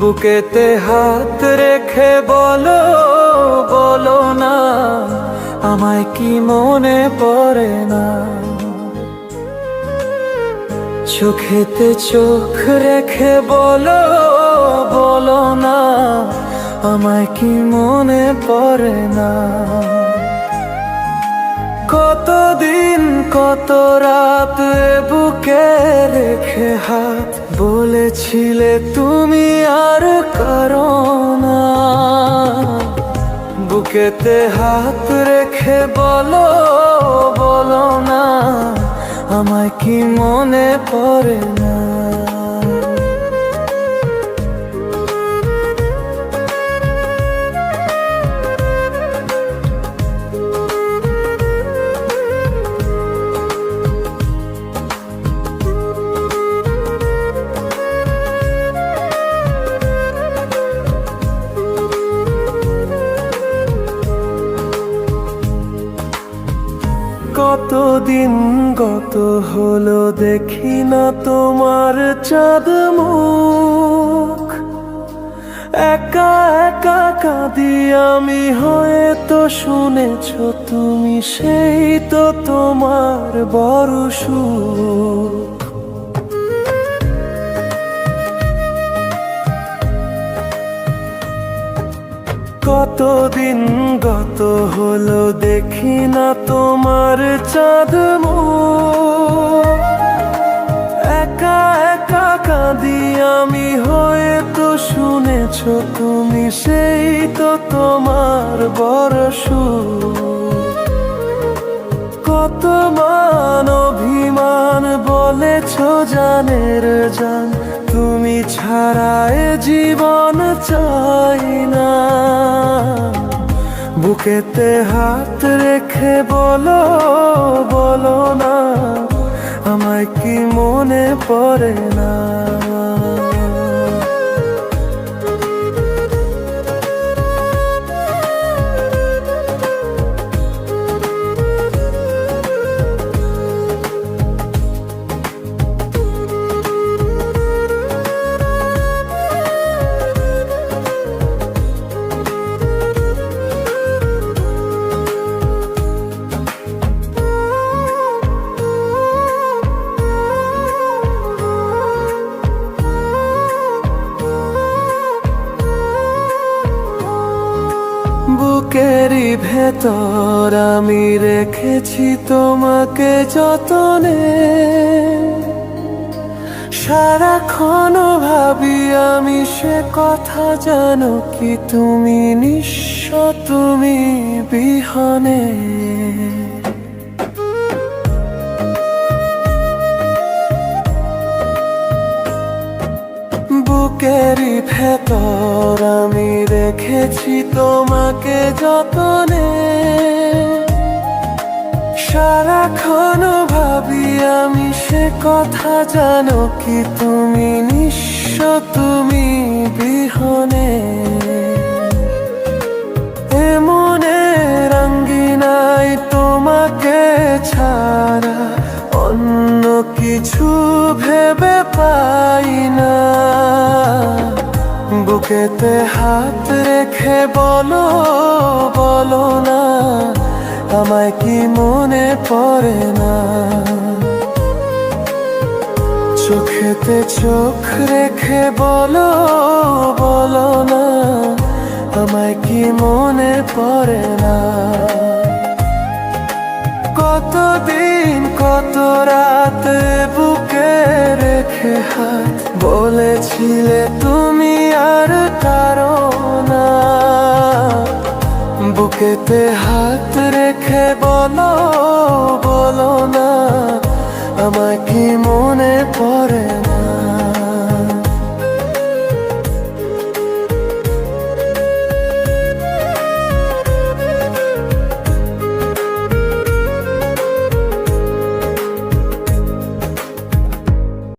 বুকেতে হাত রেখে বলো, বলো না আমায় কি মনে পড়ে না। চোখেতে চোখ রেখে বলো, বলো না আমায় কি মনে পড়ে না। কতদিন কত রাত বুকে রেখে হাত বলেছিলে তুমি আর কারো না। বুকেতে হাত রেখে বলো, বলো না আমায় কি মনে পড়ে না। কতদিন গত হলো দেখি না তোমার চাঁদ মুখ। একা একা কাঁদি আমি, হয়তো শুনেছ তুমি, সেই তো তোমার বড় সুখ। কতদিন গত হলো দেখি না তোমার চাঁদ মুখ। একা একা কাঁদি আমি, হয়তো শুনেছ তুমি, সেই তো তোমার বড় সুখ। কত মান অভিমান বলেছ জানের জান, তুমি ছাড়া এ জীবন চাই না। বুকেতে হাত রেখে বলো, বলো না আমায় কি মনে পড়ে না। বুকেরই ভেতর আমি রেখেছি তোমাকে যতনে। সারাক্ষণ ভাবি আমি সে কথা, জানো কি তুমি নিঃস্ব, তুমি বিহনে। বুকেরই ভেতর আমি রেখেছি তোমাকে যতনে। সারাক্ষণ ভাবি আমি সে কথা, জানো কি তুমি নিঃস্ব, তুমি বিহনে। এমনে রঙ্গিনাই তোমাকে ছাড়া অন্য কিছু ভেবে পাই না। বুকেতে হাত রেখে বলো, বলো না আমায় কি মনে পড়ে না। চোখেতে চোখ রেখে বলো, বলো না আমায় কি মনে পড়ে না। কতদিন কত রাত বুকে রেখে হাত বলেছিলে তুমি আর কারো না। বুকেতে হাত রেখে বলো, বলো না আমায় কি মনে পড়ে না।